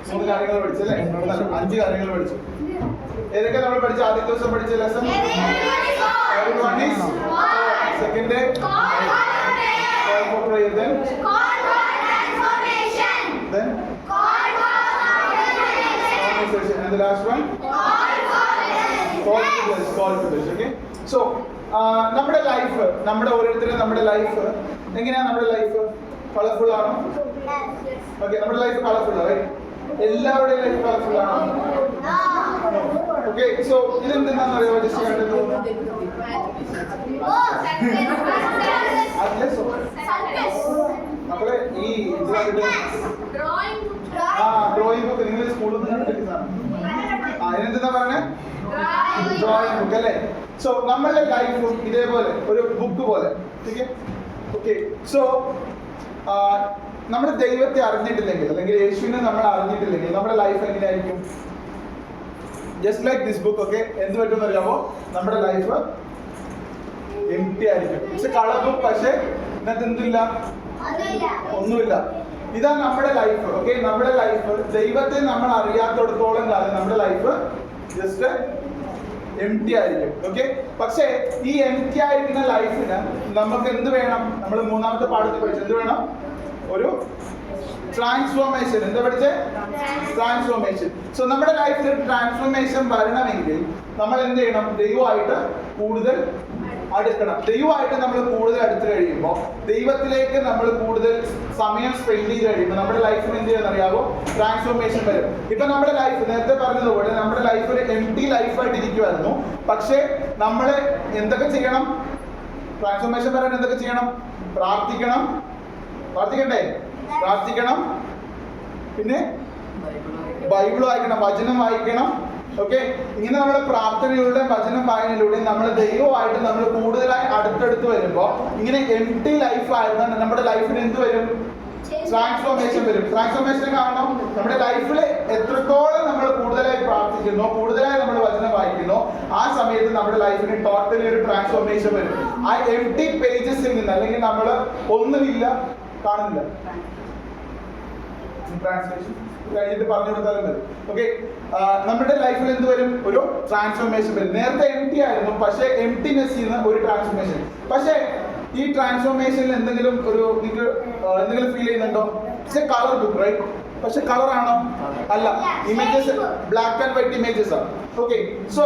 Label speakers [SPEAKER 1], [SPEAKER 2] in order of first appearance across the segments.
[SPEAKER 1] 3 കാര്യങ്ങൾ പഠിച്ചല്ലേ? 5 കാര്യങ്ങൾ പഠിച്ചു. ഏതൊക്കെ നമ്മൾ പഠിച്ച? ആദ്യത്തെ ദിവസം പഠിച്ച lesson everyone is second day call for prayer, then
[SPEAKER 2] call for transformation,
[SPEAKER 1] then
[SPEAKER 2] call for
[SPEAKER 1] conversation, and the last one
[SPEAKER 2] call
[SPEAKER 1] to bless. Okay, so നമ്മുടെ ലൈഫ്, നമ്മുടെ ഓരോരുത്തരും നമ്മുടെ ലൈഫ് എങ്ങനെയാണ്? നമ്മുടെ ലൈഫ് കളർഫുൾ ആണോ? ഓക്കെ, നമ്മുടെ ലൈഫ് കളർഫുൾ ആണ്. എല്ലാവരുടെയും ലൈഫ് കളർഫുൾ ആണോ? ഓക്കെ, സോ ഇതെന്താണെന്ന് അറിയാമോ? ജസ്റ്റ് കണ്ടു മക്കളെ, ഈ ഡ്രോയിങ് ബുക്ക് നിങ്ങൾ സ്കൂളിൽ നിന്ന് കണ്ടിരിക്കുന്നതാണ്. അതിനെന്താ പറഞ്ഞേ? ഡ്രോയിങ് ബുക്ക് അല്ലേ? സോ നമ്മളുടെ ലൈഫും ഇതേപോലെ ഒരു ബുക്ക് പോലെ. ഓക്കെ, സോ നമ്മുടെ ദൈവത്തെ അറിഞ്ഞിട്ടില്ലെങ്കിൽ, അല്ലെങ്കിൽ യേശുവിനെ നമ്മൾ അറിഞ്ഞിട്ടില്ലെങ്കിൽ നമ്മുടെ ലൈഫ് എങ്ങനെയായിരിക്കും? Just like this book. Okay, എന്ത് പറ്റുമെന്ന് അറിയാമോ? നമ്മുടെ ലൈഫ് എംപ്റ്റി ആയിരിക്കും. ഇറ്റ്സ് എ കളർ ബുക്ക്, പക്ഷേ ഇതിനകത്ത് എന്തില്ല? ഒന്നുമില്ല. ഇതാണ് നമ്മുടെ ലൈഫ്. ഓക്കെ, നമ്മുടെ ലൈഫ് ദൈവത്തെ നമ്മൾ അറിയാത്തിടത്തോളം കാലം നമ്മുടെ ലൈഫ് ജസ്റ്റ് എംപ്റ്റി ആയിരിക്കും. ഓക്കെ, പക്ഷേ ഈ എംപ്റ്റി ആയിരിക്കുന്ന ലൈഫിന് നമുക്ക് എന്ത് വേണം? നമ്മൾ 3ാമത്തെ പാഠത്തിൽ പഠിച്ചത് എന്ത് വേണം? ഒരു ട്രാൻസ്ഫോർമേഷൻ. എന്താ പഠിച്ചേ? ട്രാൻസ്ഫോർമേഷൻ. സോ നമ്മുടെ ലൈഫിൽ ഒരു ട്രാൻസ്ഫോർമേഷൻ വരണമെങ്കിൽ നമ്മൾ എന്ത് ചെയ്യണം? ദൈവമായിട്ട് കൂടുതൽ അടുക്കണം. ദൈവമായിട്ട് നമ്മൾ കൂടുതൽ അടുത്ത് കഴിയുമ്പോൾ, ദൈവത്തിലേക്ക് നമ്മൾ കൂടുതൽ സമയം സ്പെൻഡ് ചെയ്ത് കഴിയുമ്പോൾ നമ്മുടെ ലൈഫിന് എന്ത് ചെയ്യുന്ന അറിയാമോ? ട്രാൻസ്ഫോർമേഷൻ വരും. ഇപ്പൊ നമ്മുടെ ലൈഫ് നേരത്തെ പറഞ്ഞതുപോലെ നമ്മുടെ ലൈഫ് ഒരു എംപ്റ്റി ലൈഫായിട്ട് ഇരിക്കുമായിരുന്നു. പക്ഷേ നമ്മൾ എന്തൊക്കെ ചെയ്യണം? ട്രാൻസ്ഫോർമേഷൻ വരാൻ എന്തൊക്കെ ചെയ്യണം? പ്രാർത്ഥിക്കണം. പ്രാർത്ഥിക്കണ്ടേ? പ്രാർത്ഥിക്കണം. പിന്നെ ബൈബിൾ വായിക്കണം, വചനം വായിക്കണം. ഓക്കെ, ഇങ്ങനെ നമ്മുടെ പ്രാർത്ഥനയിലൂടെ വചനം വായനയിലൂടെ നമ്മൾ ദൈവമായിട്ട് നമ്മൾ കൂടുതലായി അടുത്തടുത്ത് വരുമ്പോൾ ഇങ്ങനെ എംപ്റ്റി ലൈഫ് ആയിരുന്നു നമ്മുടെ ലൈഫിന് എന്ത് വരും? ട്രാൻസ്ഫോർമേഷൻ വരും. ട്രാൻസ്ഫോർമേഷൻ കാരണം നമ്മുടെ ലൈഫിൽ എത്രത്തോളം നമ്മൾ കൂടുതലായി പ്രാർത്ഥിക്കുന്നോ, കൂടുതലായി നമ്മൾ വചനം വായിക്കുന്നോ, ആ സമയത്ത് നമ്മുടെ ലൈഫിന് ടോട്ടലി ഒരു ട്രാൻസ്ഫോർമേഷൻ വരും. ആ എംപ്റ്റി പേജസിൽ നിന്ന്, അല്ലെങ്കിൽ നമ്മൾ ഒന്നുമില്ല കാണുന്നില്ല, ട്രാൻസ്ലേഷൻ കഴിഞ്ഞിട്ട് പറഞ്ഞു കൊടുത്താലും മതി. ഓക്കെ, നമ്മുടെ ലൈഫിൽ എന്ത് വരും? ഒരു ട്രാൻസ്ഫോർമേഷൻ വരും. നേരത്തെ എംപ്റ്റി ആയിരുന്നു, പക്ഷേ എംപ്റ്റിനെസ്സിൽ നിന്ന് ഒരു ട്രാൻസ്ഫോർമേഷൻ. പക്ഷേ ഈ ട്രാൻസ്ഫോർമേഷനിൽ എന്തെങ്കിലും നിങ്ങൾക്ക് എന്തെങ്കിലും ഫീൽ ചെയ്യുന്നുണ്ടോ? It's a colour book, right? പക്ഷെ കളർ ആണോ? അല്ല, images black and white images ആണ്. ഓക്കെ, സോ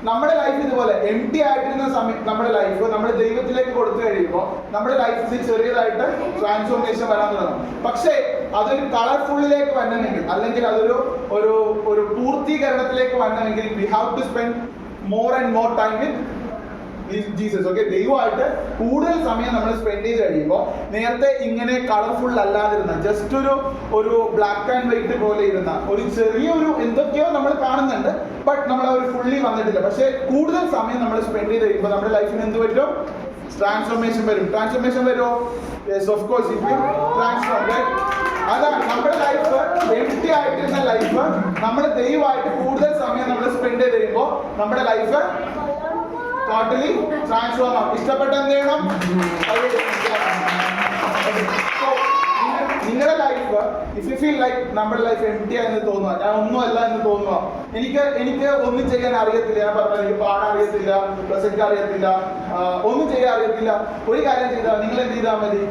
[SPEAKER 1] നമ്മുടെ ലൈഫ് ഇതുപോലെ എംപ്റ്റി ആയിട്ടിരുന്ന സമയം നമ്മുടെ ലൈഫ് നമ്മൾ ദൈവത്തിലേക്ക് കൊടുത്തു കഴിയുമ്പോൾ നമ്മുടെ ലൈഫിൽ ചെറിയതായിട്ട് ട്രാൻസ്ഫോർമേഷൻ വരാൻ തുടങ്ങും. പക്ഷേ അതൊരു കളർഫുള്ളിലേക്ക് വരണമെങ്കിൽ, അല്ലെങ്കിൽ അതൊരു ഒരു ഒരു പൂർത്തീകരണത്തിലേക്ക് വരണമെങ്കിൽ we have to spend more and more time with Jesus. Okay, ദൈവമായിട്ട് കൂടുതൽ സമയം നമ്മൾ സ്പെൻഡ് ചെയ്ത് കഴിയുമ്പോൾ നേരത്തെ ഇങ്ങനെ കളർഫുൾ അല്ലാതിരുന്ന, ജസ്റ്റ് ഒരു ബ്ലാക്ക് ആൻഡ് വൈറ്റ് പോലെ ഇരുന്ന ഒരു ചെറിയൊരു എന്തൊക്കെയോ നമ്മൾ കാണുന്നുണ്ട്, ബട്ട് നമ്മൾ ഒരു ഫുള്ളി വന്നിട്ടില്ല. പക്ഷേ കൂടുതൽ സമയം നമ്മൾ സ്പെൻഡ് ചെയ്ത് കഴിയുമ്പോൾ നമ്മുടെ ലൈഫിന് എന്ത് പറ്റും? ട്രാൻസ്ഫോർമേഷൻ വരും. ട്രാൻസ്ഫോർമേഷൻ വരുമോ? Yes, of course it will transform, right? അതാണ് നമ്മുടെ ലൈഫ് എംപ്റ്റി ആയിട്ടിരുന്ന ലൈഫ് നമ്മൾ ദൈവമായിട്ട് കൂടുതൽ സമയം നമ്മൾ സ്പെൻഡ് ചെയ്ത് കഴിയുമ്പോൾ നമ്മുടെ ലൈഫ് ടോട്ടലി ട്രാൻസ്ഫോം ആവും. ഇഷ്ടപ്പെട്ട എന്ത് ചെയ്യണം? നിങ്ങളുടെ life if you feel like നമ്മുടെ ലൈഫ് എംപ്റ്റി ആയെന്ന് തോന്നുക, ഞാൻ ഒന്നുമല്ല എന്ന് തോന്നുക, എനിക്ക് ഒന്നും ചെയ്യാൻ അറിയത്തില്ല, ഞാൻ പറഞ്ഞാൽ എനിക്ക് പാടാൻ അറിയത്തില്ല, പ്രസംഗിക്കാൻ അറിയത്തില്ല, ഒന്നും ചെയ്യാൻ അറിയത്തില്ല, ഒരു കാര്യം ചെയ്താൽ നിങ്ങൾ എന്ത് ചെയ്താൽ മതി?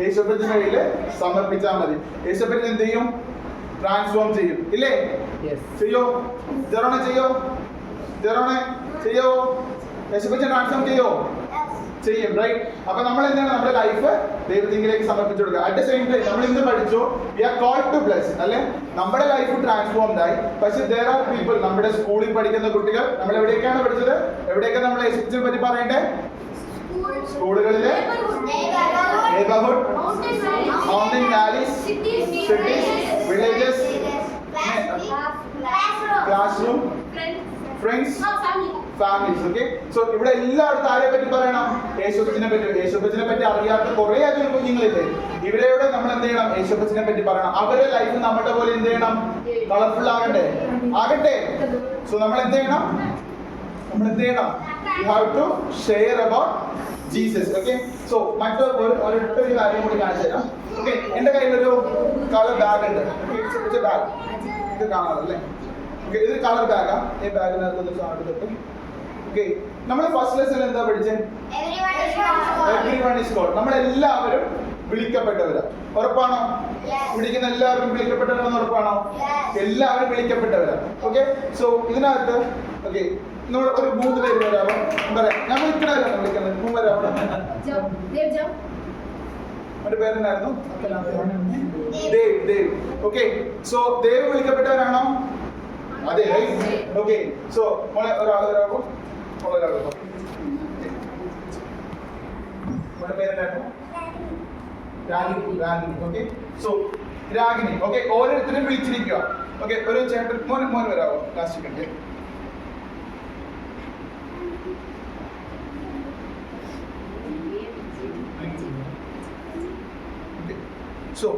[SPEAKER 1] യേശുവിന്റെ കയ്യിൽ സമർപ്പിച്ചാൽ മതി. യേശുവിൻ എന്ത് ചെയ്യും? ട്രാൻസ്ഫോം ചെയ്യും. ഇല്ലേ? ചെയ്യോ? ജെറോണെ ചെയ്യോ? ജെറോണെ ചെയ്യോ? യേശുവിനെ ട്രാൻസ്ഫോം ചെയ്യോ? ചെയ്യും, റൈറ്റ്? അപ്പൊ നമ്മൾ എന്താണ് നമ്മുടെ ലൈഫ് ദൈവത്തിലേക്ക് സമർപ്പിച്ചു കൊടുക്കുക. അറ്റ് ദ സെയിം ടൈം നമ്മൾ ഇന്ന് പഠിച്ചു we are called to bless, അല്ലെ? നമ്മുടെ ലൈഫ് ട്രാൻസ്ഫോംഡ് ആയി. പക്ഷെ there are people, നമ്മുടെ സ്കൂളിൽ പഠിക്കുന്ന കുട്ടികൾ, നമ്മൾ എവിടെയൊക്കെയാണ് പഠിച്ചത്? എവിടെയൊക്കെ നമ്മൾ യേശുവിനെ പറ്റി പറയണ്ടേ? സ്കൂളുകളിലെ, neighbourhood, mountain valleys, cities, villages, class room, friends, families. Okay, so ഇവിടെ എല്ലായിടത്തും ആരെ പറ്റി പറയണം? യേശുവിനെ പറ്റി. യേശുവിനെ പറ്റി അറിയാത്ത കുറെ അധികം കുഞ്ഞുങ്ങളില്ലേ? ഇവരെയോട് നമ്മൾ എന്ത് ചെയ്യണം? യേശുവിനെ പറ്റി പറയണം. അവരുടെ ലൈഫ് നമ്മുടെ പോലെ എന്ത് ചെയ്യണം? കളർഫുൾ ആകട്ടെ. സോ നമ്മൾ എന്ത് ചെയ്യണം? You have to share about Jesus. Okay, so ഒരൊറ്റൊരു കാര്യം കൂടി കാണിച്ചു തരാം. ഓക്കെ, എന്റെ കയ്യിലൊരു കളർ ബാഗ് ഉണ്ട്. ബാഗ് ഇത് കാണാറല്ലേ? ഓക്കെ, ഇതൊരു കളർ ബാഗാ. ഈ ബാഗിനകത്ത് സാധനം തൊട്ട്. ഓക്കെ, നമ്മൾ ഫസ്റ്റ് ലെസൺ എന്താ പഠിച്ചത്? Everyone is called. നമ്മളെല്ലാവരും വിളിക്കപ്പെട്ടവരാ. ഉറപ്പാണോ? വിളിക്കുന്ന എല്ലാവരും വിളിക്കപ്പെട്ടവരാണെന്ന് ഉറപ്പാണോ? എല്ലാവരും വിളിക്കപ്പെട്ടവരാ. ഓക്കെ, സോ ഇതിനകത്ത് ഓക്കെ നമ്മൾ ഒരു 3 പേര് വരാമോ? പറയാം, ഞാൻ വിളിക്കണമല്ലോ വിളിക്കുന്നത്. 3 വരാമോ? ഒരു പേരെന്നായിരുന്നു? ദേവ്. ഓക്കെ, സോ ദേവ് വിളിക്കപ്പെട്ടവരാണോ? അതെ, ഓക്കെ. സോ മോളെ ഒരാൾ വരാമോ? പേരെന്നായിരുന്നു? Ragini. Okay, so Ragini. Okay, ഓരോരുത്തരും വിളിച്ചിരിക്കുക. ഓക്കെ, ഒരു ചേട്ടൻ മോൻ വരാമോ? ലാസ്റ്റ് കണ്ടേ. സോ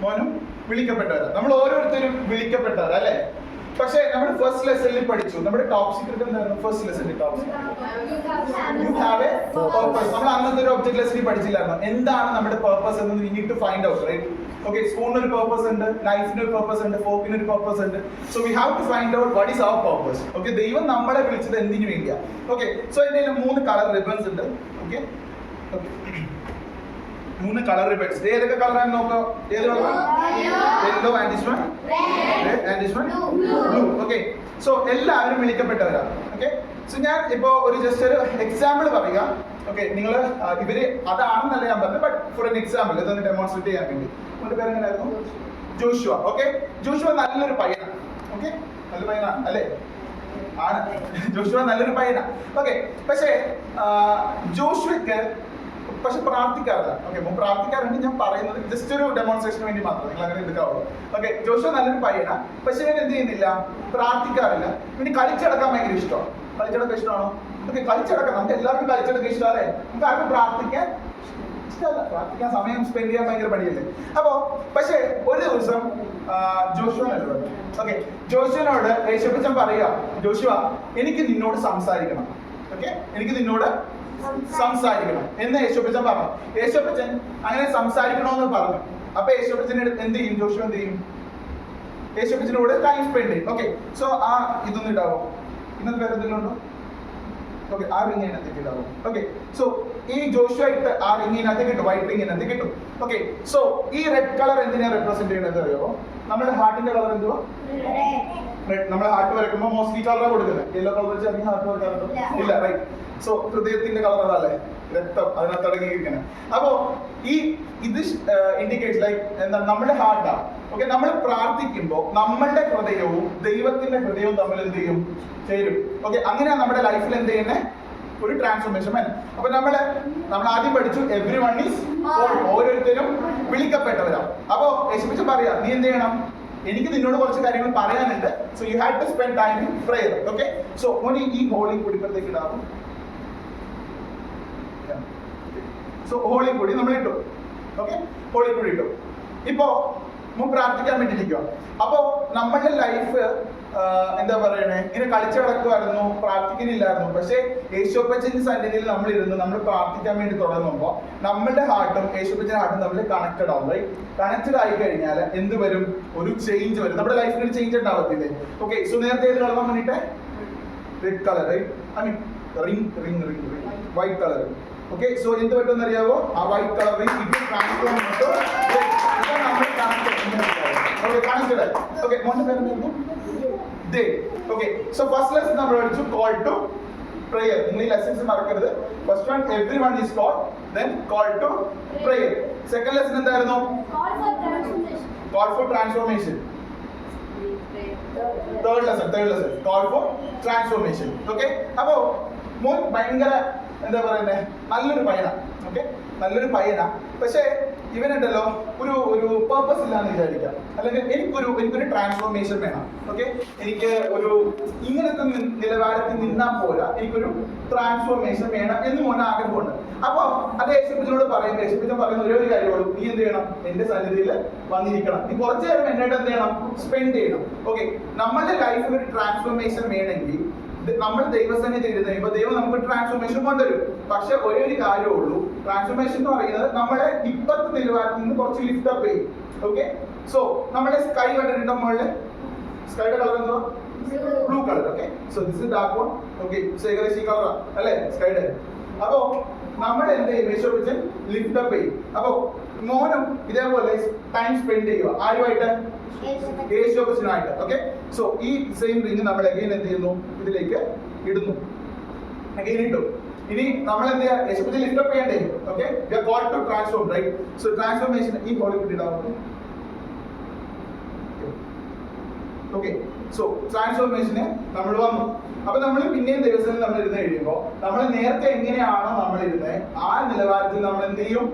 [SPEAKER 1] മോനും വിളിക്കപ്പെട്ടവരാ. നമ്മൾ ഓരോരുത്തരും വിളിക്കപ്പെട്ടവരാ അല്ലേ? പക്ഷേ നമ്മൾ ഫസ്റ്റ് ലെസണിൽ പഠിച്ചു. നമ്മുടെ ടോപ്പ് സീക്രട്ട് എന്തായിരുന്നു? ഫസ്റ്റ് ലെസണിൽ top you have a purpose. നമ്മൾ അന്നത്തെ ഒരു ഒബ്ജക്ട് ലെസണിൽ പഠിച്ചില്ലായിരുന്നു എന്താണ് നമ്മുടെ പർപ്പസ് എന്ന്. We need to find out, right? Okay, സ്പൂണിന് ഒരു പർപ്പസ് ഉണ്ട്, നൈഫിന് ഒരു പർപ്പസ് ഉണ്ട്, ഫോക്കിന് ഒരു പർപ്പസ് ഉണ്ട്. So we have to find out what is our purpose. Okay, ദൈവം നമ്മളെ വിളിച്ചത് എന്തിനു വേണ്ടിയാ? ഓക്കെ, സോ എൻ്റെ 3 കളർ റിബൺസ് ഉണ്ട്. ഓക്കെ, 3 കളർ റിബൺസ്. ഏതൊക്കെ കളറാണ് നോക്കാം? ഏത് colour? Yellow and this one and this one blue. Okay, so എല്ലാവരും വിളിക്കപ്പെട്ടവരാ. ഓക്കെ, സോ ഞാൻ ഇപ്പോ ഒരു ജസ്റ്റ് ഒരു എക്സാമ്പിൾ പറയുക. ഓക്കെ, നിങ്ങൾ ഇവര് അതാണെന്നല്ല ഞാൻ പറഞ്ഞത്, ബട്ട് ഫോർ എൻ എക്സാമ്പിൾ ഇതൊന്ന് ഡെമോൺസ്ട്രേറ്റ് ചെയ്യാൻ വേണ്ടി. അവന്റെ പേര് എങ്ങനെയായിരുന്നു? ജോഷുവ. ഓക്കെ, ജോഷുവ നല്ലൊരു പയ്യനാണ്. ഓക്കെ, നല്ല പയ്യനാണ് അല്ലേ? ആണ്. ജോഷുവ നല്ലൊരു പയ്യനാണ്. ഓക്കെ, പക്ഷേ ജോഷുവയ്ക്ക് പ്രാർത്ഥിക്കാറില്ല. ഓക്കെ, പ്രാർത്ഥിക്കാറുണ്ട്. ഞാൻ പറയുന്നത് ജസ്റ്റ് ഒരു ഡെമോൺസ്ട്രേഷന് വേണ്ടി മാത്രം, നിങ്ങൾ അങ്ങനെ എടുക്കാവുള്ളൂ. ഓക്കെ, ജോഷുവ നല്ലൊരു പയ്യനാണ്, പക്ഷെ ഇവൻ എന്ത് ചെയ്യുന്നില്ല? പ്രാർത്ഥിക്കാറില്ല. ഇവന് കളിച്ചടക്കാൻ ഭയങ്കര ഇഷ്ടമാണ്. കളിച്ചടക്കം ഇഷ്ടമാണോ? ഓക്കെ, കളിച്ചടക്കാം. നമുക്ക് എല്ലാവർക്കും കളിച്ചടക്കം ഇഷ്ടമല്ലേ? നമുക്ക് ആർക്കും പ്രാർത്ഥിക്കാൻ ഇഷ്ടമല്ല. പ്രാർത്ഥിക്കാൻ സമയം സ്പെൻഡ് ചെയ്യാൻ ഭയങ്കര പണിയല്ലേ? അപ്പോ പക്ഷേ ഒരു ദിവസം ജോഷുവനോട് ഓക്കെ ജോഷുവനോട് യേശുപ്പച്ചൻ പറയുക, ജോഷുവ എനിക്ക് നിന്നോട് സംസാരിക്കണം. ഓക്കെ, എനിക്ക് നിന്നോട് സംസാരിക്കണം എന്ന് യേശുപ്പച്ചൻ പറഞ്ഞു. യേശുപ്പച്ചൻ അങ്ങനെ സംസാരിക്കണമെന്ന് പറഞ്ഞു. അപ്പൊ യേശുപ്പച്ചൻ എന്ത് ചെയ്യും? ജോഷുവ എന്ത് ചെയ്യും? യേശുപ്പച്ചനോട് ടൈം സ്പെൻഡ് ചെയ്യും. ഓക്കെ, സോ ആ ഇതൊന്നും ഇടാവോ? ഇന്നത്തെ വേറെ എന്തെങ്കിലും ഉണ്ടോ? ഓക്കെ, ആ റിംഗ് അതിനകത്തേക്ക് ഇടാവോ? ഓക്കെ, സോ ഈ ജോഷുവ ഇട്ട് ആ റിംഗിനകത്തേക്ക് ഇട്ടു, വൈറ്റ് റിംഗിനകത്തേക്ക് ഇട്ടു. ഓക്കെ, സോ ഈ റെഡ് കളർ എന്തിനാ റെപ്രസെന്റ് ചെയ്യുന്നത് അറിയോ? നമ്മുടെ ഹാർട്ടിന്റെ കളർ എന്തുവാ? റെഡ്. നമ്മൾ ഹാർട്ട് വരയ്ക്കുമ്പോൾ മോസ്റ്റ്ലി കളറാണ് കൊടുക്കുന്നത്. യെല്ലോ കളർ വെച്ച് അല്ലെങ്കിൽ ഹാർട്ട് വരയ്ക്കാറുണ്ടോ? ഇല്ല, റൈറ്റ്. സോ ഹൃദയത്തിന്റെ കളർ അതല്ലേ? രക്തം അതിനകത്ത് അടങ്ങിയിരിക്കുന്നത്. അപ്പോ ഇത് ഇൻഡിക്കേറ്റ്സ് ലൈക്ക് എന്താ? നമ്മുടെ ഹാർട്ടാണ്. ഓക്കെ, നമ്മൾ പ്രാർത്ഥിക്കുമ്പോൾ നമ്മളുടെ ഹൃദയവും ദൈവത്തിന്റെ ഹൃദയവും തമ്മിൽ എന്ത് ചെയ്യും? ചേരും. ഓക്കെ, അങ്ങനെയാണ് നമ്മുടെ ലൈഫിൽ എന്ത് ചെയ്യുന്നത്? ഒരു ട്രാൻസ്ഫോർമേഷൻ വേണം. അപ്പൊ നമ്മൾ ആദ്യം പഠിച്ചു എവരിവൺ ഈസ് കോൾഡ്. ഓരോരുത്തരും വിളിക്കപ്പെട്ടവരാണ്. അപ്പോ യേശുപ്പച്ചൻ പറയാ, നീ എന്ത് ചെയ്യണം? എനിക്ക് നിന്നോട് കുറച്ച് കാര്യങ്ങൾ പറയാനുണ്ട്. So you have to spend time in prayer. Okay, so മോനി ഈ ഹോളി കുടിപ്പത്തേക്ക് ഇടാവും. സോ ഹോളി കൂടി നമ്മൾ ഇട്ടു. ഓക്കെ, ഹോളി കൂടി ഇട്ടു. ഇപ്പോ പ്രാർത്ഥിക്കാൻ വേണ്ടിയിരിക്കുക. അപ്പോ നമ്മളുടെ ലൈഫ് എന്താ പറയണേ, ഇങ്ങനെ കളിച്ചു കിടക്കുമായിരുന്നു, പ്രാർത്ഥിക്കുന്നില്ലായിരുന്നു. പക്ഷേ യേശുപ്പച്ചന്റെ സന്നിധിയിൽ നമ്മൾ ഇരുന്ന് നമ്മൾ പ്രാർത്ഥിക്കാൻ വേണ്ടി തുടങ്ങുമ്പോൾ നമ്മളുടെ ഹാർട്ടും യേശുപ്പച്ചന്റെ ഹാർട്ടും തമ്മിൽ കണക്റ്റഡ് ആവും. റൈറ്റ്? കണക്റ്റഡ് ആയി കഴിഞ്ഞാൽ എന്ത് വരും? ഒരു ചേഞ്ച് വരും. നമ്മുടെ ലൈഫിൽ ഒരു ചേഞ്ച് ഉണ്ടാവത്തില്ലേ? ഓക്കെ, സോ നേരത്തെ ഏത് കളർ വേണ്ടിട്ട്? Red colour, right? I mean white colour. Okay, so എന്ത് പറ്റുമെന്ന് അറിയാവോ? ആ white colour transform connected. Okay, മോന്റെ പേര് Day. Okay, so first lesson നമ്മൾ പഠിച്ചു call to prayer. നിങ്ങൾ ഈ ലെസൺസ് മറക്കരുത്. First one, everyone is called, then call to prayer. Second lesson എന്തായിരുന്നു? Call for transformation. Third lesson, call for transformation. Okay, അപ്പോ മോൻ ഭയങ്കര എന്താ പറയുന്നത്, നല്ലൊരു പയ്യനാ. ഓക്കെ, നല്ലൊരു പയ്യനാ. പക്ഷേ ഇവനുണ്ടല്ലോ ഒരു പേർപ്പസ് ഇല്ലാന്ന് വിചാരിക്കാം. അല്ലെങ്കിൽ എനിക്കൊരു ട്രാൻസ്ഫോർമേഷൻ വേണം. ഓക്കെ, എനിക്ക് ഒരു ഇങ്ങനത്തെ നിലവാരത്തിൽ നിന്നാൽ പോരാ, എനിക്കൊരു ട്രാൻസ്ഫോർമേഷൻ വേണം എന്ന് മോന് ആഗ്രഹമുണ്ട്. അപ്പൊ അത് യേശുപ്പച്ചനോട് പറയുമ്പോൾ യേശുപ്പച്ചൻ പറയുന്ന ഒരു കാര്യമുള്ളൂ, നീ എന്ത് ചെയ്യണം? എന്റെ സന്നിധിയിൽ വന്നിരിക്കണം. നീ കുറച്ചു നേരം എന്നോട് എന്ത് ചെയ്യണം? സ്പെൻഡ് ചെയ്യണം. ഓക്കെ, നമ്മളുടെ ലൈഫിൽ ഒരു ട്രാൻസ്ഫോർമേഷൻ വേണമെങ്കിൽ നമ്മൾ ദൈവസന്നിധി ഇരുന്ന് കഴിയുമ്പോൾ ദൈവം നമുക്ക് ട്രാൻസ്ഫോർമേഷൻ കൊണ്ടുവരും. പക്ഷെ ഒരേ ഒരു കാര്യമേ ഉള്ളൂ, ട്രാൻസ്ഫോർമേഷൻ എന്ന് പറയുന്നത് നമ്മളെ ഇപ്പോഴത്തെ നിലവാരത്തിൽ നിന്ന് കുറച്ച് ലിഫ്റ്റ് അപ്പ് ചെയ്യും. ഓക്കെ, സോ നമ്മുടെ സ്കൈ കണ്ടിട്ടുണ്ടോ മുകളിൽ? സ്കൈയുടെ കളർ എന്തോ? Blue colour. Okay, so this is dark one. Okay, ഏകദേശം ഈ കളറാണ് അല്ലേ സ്കൈയുടെ? അപ്പോ നമ്മൾ എന്ത് ചെയ്യും? യേശുവിനെ ലിഫ്റ്റ് അപ്പ് ചെയ്യും. അപ്പോ മോനും ഇതേപോലെ ടൈം സ്പെൻഡ് ചെയ്യുക ആരുമായിട്ട്? യേശുവിനായിട്ട്. ഓക്കെ, സോ ഈ സെയിം റിംഗ് നമ്മൾ അഗൈൻ എന്ത് ചെയ്യുന്നു? ഇതിലേക്ക് ഇടുന്നു. അഗൈൻ ഇട്ടു. ഇനി നമ്മൾ എന്ത് ചെയ്യാ? യേശുവിനെ ലിഫ്റ്റ് അപ്പ് ചെയ്യണ്ടേ? Okay, we are called to transform, right? So transformation ഈ ഹോളിൽ ഇടാവുന്നു. ഓക്കെ, സോ ട്രാൻസ്ഫോർമേഷന് നമ്മൾ വന്നു. അപ്പൊ നമ്മൾ പിന്നെയും ദിവസത്തിൽ നമ്മൾ ഇരുന്ന് കഴിയുമ്പോൾ നമ്മൾ നേരത്തെ എങ്ങനെയാണോ നമ്മൾ ഇരുന്നത് ആ നിലവാരത്തിൽ നമ്മൾ എന്ത് ചെയ്യും?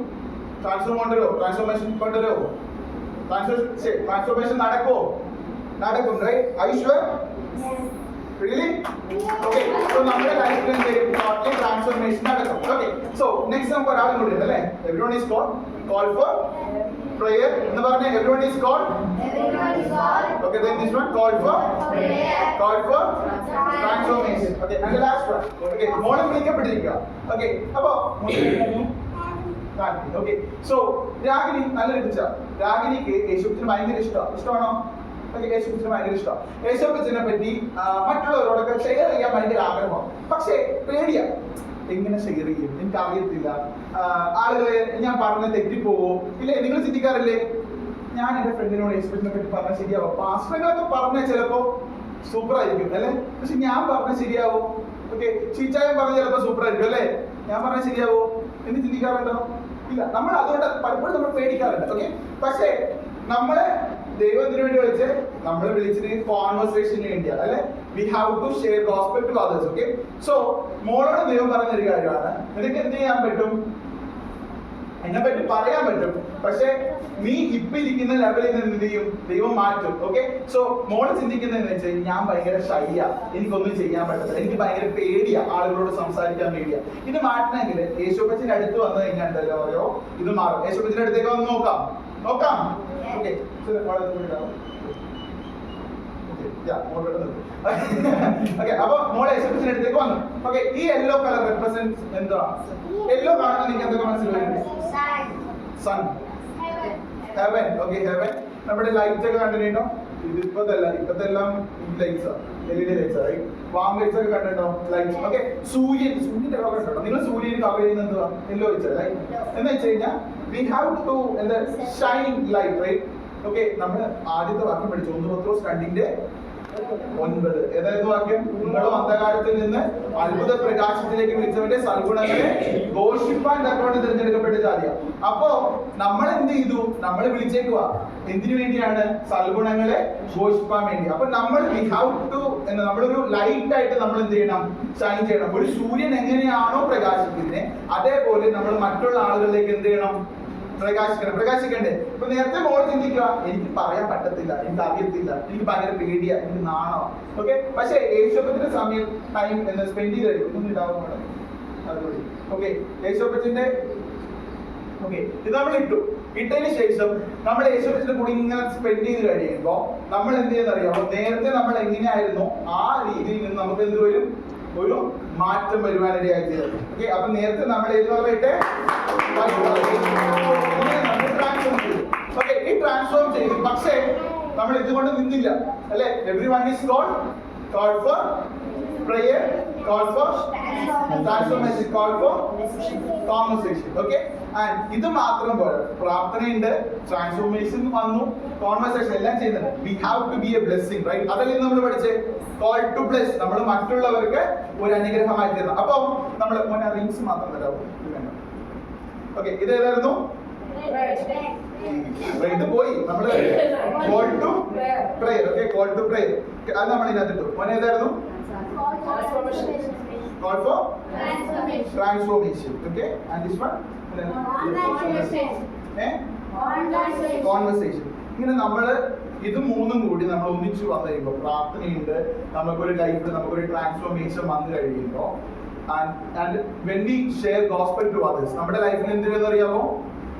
[SPEAKER 1] ട്രാൻസ്ഫോർമേഷൻ കൊണ്ടുവരുമോ? ട്രാൻസ്ഫോർമേഷൻ നടക്കുമോ? നടക്കും, റൈറ്റ്? ഐശ്വർ റിയലി? ഓക്കെ, സോ നമ്മുടെ ലൈഫിൽ എന്ത് ചെയ്യും? ടോട്ടലി ട്രാൻസ്ഫോർമേഷൻ നടക്കും. ഓക്കെ, സോ നെക്സ്റ്റ് നമുക്ക് ഒരാളും കൂടി ഉണ്ട് അല്ലേ? Everyone is call for prayer. എന്ന് പറഞ്ഞ everyone is called. Okay, then this one called for transformation. Okay, and the last one. Okay, മോളെ വിളിക്കപ്പെട്ടിരിക്കുക. Okay, അപ്പോ ഓക്കെ, സോ രാഗിനി നല്ലൊരു പിക്ചർ. രാഗിനിക്ക് യേശുവിന് ഭയങ്കര ഇഷ്ടമാണോ? ഓക്കെ, യേശുവിന് ഭയങ്കര ഇഷ്ടമാണ്. യേശുവിനെ പറ്റി മറ്റുള്ളവരോടൊക്കെ ഷെയർ ചെയ്യാൻ ഭയങ്കര ആഗ്രഹമാണ്. പക്ഷേ പേടിയാ, എങ്ങനെ ഷെയർ ചെയ്യും? എനിക്ക് അറിയത്തില്ല, ആളുകളെ ഞാൻ പറഞ്ഞ തെറ്റിപ്പോവോ? ഇല്ലേ, നിങ്ങൾ ചിന്തിക്കാറില്ലേ? ഞാൻ എന്റെ ഫ്രണ്ടിനോട് യേശുവിനെ പറ്റി പറഞ്ഞാൽ ശരിയാവോ? പാസ്റ്ററുകളൊക്കെ പറഞ്ഞാൽ ചിലപ്പോ സൂപ്പർ ആയിരിക്കും അല്ലെ, പക്ഷെ ഞാൻ പറഞ്ഞാൽ ശരിയാവോ? ഓക്കെ, ചീച്ചായം പറഞ്ഞാൽ ചിലപ്പോ സൂപ്പർ ആയിരിക്കും അല്ലെ, ഞാൻ പറഞ്ഞാൽ ശരിയാവോ എന്ന് ചിന്തിക്കാറുണ്ടോ? ഇല്ല, നമ്മൾ അതുകൊണ്ട് പലപ്പോഴും നമ്മൾ പേടിക്കാറുണ്ട്. ഓക്കെ, പക്ഷേ നമ്മളെ ദൈവത്തിന് വേണ്ടി വെച്ച് നമ്മൾ വിളിച്ചിട്ട് കോൺവെർസേഷന് വേണ്ടിയാണ് അല്ലെ. We have to share gospel to others. Okay, so മോളോട് ദൈവം പറഞ്ഞൊരു കാര്യമാണ്, നിനക്ക് എന്ത് ചെയ്യാൻ പറ്റും? എന്നെ പറ്റി പറയാൻ പറ്റും, പക്ഷെ നീ ഇപ്പൊ ഇരിക്കുന്ന ലെവലിൽ നിന്ന് എന്ത് ചെയ്യും? ദൈവം മാറ്റും. ഓക്കെ, സോ മോള് ചിന്തിക്കുന്നതെന്ന് വെച്ചാൽ ഞാൻ ഭയങ്കര ഷൈയാ, എനിക്കൊന്നും ചെയ്യാൻ പറ്റത്തില്ല, എനിക്ക് ഭയങ്കര പേടിയാ, ആളുകളോട് സംസാരിക്കാൻ പേടിയാ. ഇത് മാറ്റണമെങ്കിൽ യേശുപ്പച്ചന്റെ അടുത്ത് വന്നു കഴിഞ്ഞാൽ ഉണ്ടല്ലോ ഇത് മാറും. യേശുപ്പച്ചന്റെ അടുത്തേക്ക് വന്ന് നോക്കാം. ഓക്കെ, അപ്പൊ മോളെ യേശുപ്പച്ചന്റെ അടുത്തേക്ക് വന്നു. ഓക്കെ, ഈ യെല്ലോ കളർ റെപ്രസെന്റ് എന്താ? യെല്ലോ കാണുമ്പോൾ നിങ്ങൾക്ക് എന്തൊക്കെ മനസ്സിലായി? Sun, heaven. Okay, heaven. നമ്മുടെ ലൈറ്റ് ഒക്കെ കണ്ടിട്ടുണ്ടോ? ഇത് ഇപ്പത്തെല്ലാം ലൈറ്റ്സാ, LED ലൈറ്റ്സാ, വാം ലൈറ്റ്സ് ഒക്കെ കണ്ടിട്ടുണ്ടോ? ലൈറ്റ്സ്. ഓക്കെ, സൂര്യന്റെ കളർ കണ്ടോ? നിങ്ങൾ സൂര്യന് കവർ ചെയ്യുന്നത് എന്തുവാ? യെല്ലോ വെച്ചാ ലൈറ്റ്. എന്ന് വെച്ച് കഴിഞ്ഞാൽ വി ഹാവ് ടു എന്താ ഷൈൻ ലൈറ്റ്, റൈറ്റ്? ഓക്കെ, നമ്മൾ ആദ്യത്തെ വാക്യം പഠിച്ചു 1 പത്രോസ് 2:9. ഏതായിരുന്നു വാക്യം? നിങ്ങളും അന്ധകാരത്തിൽ നിന്ന് അത്ഭുത പ്രകാശത്തിലേക്ക് വിളിച്ചവന്റെ സൽഗുണങ്ങളെ ഘോഷിപ്പാൻ തക്കവണ്ണം തിരഞ്ഞെടുക്കപ്പെട്ട ജാതിയാ. അപ്പോ നമ്മൾ എന്ത് ചെയ്തു? നമ്മൾ വിളിച്ചേക്കുവാ എന്തിനു വേണ്ടിയാണ്? സൽഗുണങ്ങളെ ഘോഷിപ്പാൻ വേണ്ടി. അപ്പൊ നമ്മൾ വി ഹാവ് ടു നമ്മളൊരു ലൈറ്റ് ആയിട്ട് നമ്മൾ എന്ത് ചെയ്യണം? ഷൈൻ ചെയ്യണം. ഒരു സൂര്യൻ എങ്ങനെയാണോ പ്രകാശിക്കുന്നത് അതേപോലെ നമ്മൾ മറ്റുള്ള ആളുകളിലേക്ക് എന്ത് ചെയ്യണം? പ്രകാശിക്കണ്ടേ? ഇപ്പൊ നേരത്തെ മോൾ ചിന്തിക്കുക, എനിക്ക് പറയാൻ പറ്റത്തില്ല, എനിക്ക് അറിയത്തില്ല, എനിക്ക് ഭയങ്കര പേടിയാ, എനിക്ക് നാണോ. ഓക്കെ, പക്ഷെ യേശുപ്പത്തിന്റെ സമയം ടൈം സ്പെൻഡ് ചെയ്ത് കഴിയും. ഇതൊന്നും ഇടാവുന്ന അതുകൂടി. ഓക്കെ, യേശുപ്പത്തിന്റെ ഓക്കെ, ഇത് നമ്മൾ ഇട്ടതിന് ശേഷം നമ്മൾ യേശുപ്പത്തിന്റെ കൂടി ഇങ്ങനെ സ്പെൻഡ് ചെയ്ത് കഴിയുമ്പോ നമ്മൾ എന്ത് ചെയ്യുന്ന അറിയാമോ? നേരത്തെ നമ്മൾ എങ്ങനെയായിരുന്നു ആ രീതിയിൽ നിന്ന് നമുക്ക് എന്ത് വരും? ഒരു മാറ്റം വരുവാനിടയായി തീരും. ഓക്കെ, അപ്പൊ നേരത്തെ നമ്മൾ ഏതുമായിട്ട് ഓക്കെ ഈ ട്രാൻസ്ഫോം ചെയ്തു. പക്ഷേ നമ്മൾ ഇതുകൊണ്ട് നിന്നില്ല അല്ലെ. Everyone is called for prayer, call for transformation, call for conversation. Okay, and ഇത് മാത്രം പോരാ, പ്രാർത്ഥനയുണ്ട്, ട്രാൻസ്ഫോർമേഷൻ വന്നു, കോൺവെർസേഷൻ എല്ലാം ചെയ്യുന്നുണ്ട്. We have to be a blessing, right? അതല്ലേ നമ്മൾ പഠിച്ചേ? Call to bless. നമ്മൾ മറ്റുള്ളവർക്ക് ഒരു അനുഗ്രഹമായി തീരണം. അപ്പൊ നമ്മൾ റിങ്സ് മാത്രം തരാമോ? ഓക്കെ, ഇത് ഏതായിരുന്നു? ഇത് പോയി നമ്മള് call to prayer. Okay, call to prayer അത് നമ്മൾ ഇതിനകത്തിട്ടു. മോനെ ഏതായിരുന്നു? Call for transformation. Okay, and this one conversation. ഇങ്ങനെ നമ്മള് ഇത് മൂന്നും കൂടി നമ്മൾ ഒന്നിച്ചു വന്നു കഴിയുമ്പോൾ പ്രാർത്ഥനയുണ്ട്, നമുക്കൊരു ലൈഫ്, നമുക്കൊരു ട്രാൻസ്ഫോർമേഷൻ വന്നു കഴിയുമ്പോൾ and when we share gospel to others, നമ്മുടെ ലൈഫിൽ എന്ത് ചെയ്യുമെന്ന് അറിയാമോ?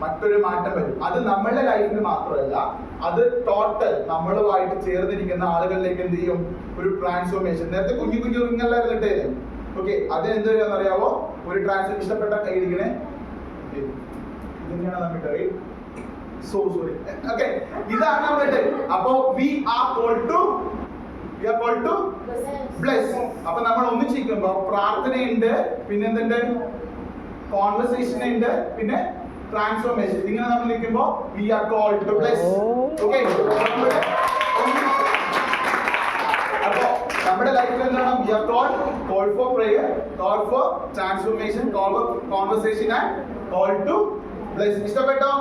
[SPEAKER 1] മറ്റൊരു മാറ്റം വരും. അത് നമ്മളുടെ ലൈഫിൽ മാത്രമല്ല, അത് ടോട്ടൽ നമ്മളുമായിട്ട് ചേർന്നിരിക്കുന്ന ആളുകളിലേക്ക് എന്ത് ചെയ്യും? ഒരു ട്രാൻസ്ഫോർമേഷൻ. നേരത്തെ കുഞ്ഞു കുഞ്ഞു റിങ്ങല്ലായിരുന്നു ഇട്ടേ. ഓക്കെ, അത് എന്ത് വരികയെന്ന് അറിയാവോ? ഒരു ട്രാൻസ്ഫോർമേഷൻ. ഇഷ്ടപ്പെട്ട കൈ ഇരിക്കണേ. ഇതെങ്ങനെയാണ് നമ്മുടെ സോറി. ഓക്കെ, ഇതാണ് നമ്മുടെ. അപ്പോ we are called to bless. അപ്പൊ നമ്മൾ ഒന്നിച്ചിരിക്കുമ്പോ പ്രാർത്ഥനയുണ്ട്, പിന്നെ എന്തുണ്ട്? കോൺവെർസേഷൻ ഉണ്ട്, പിന്നെ ട്രാൻസ്ഫോർമേഷൻ. ഇങ്ങനെ നമ്മൾ നിൽക്കുമ്പോ we are called to bless. Okay, അപ്പോ നമ്മുടെ ലൈഫിൽ എന്താണ്? We are called for prayer, called for transformation, called for conversation and called to bless. ഇഷ്ടപ്പെട്ടോ?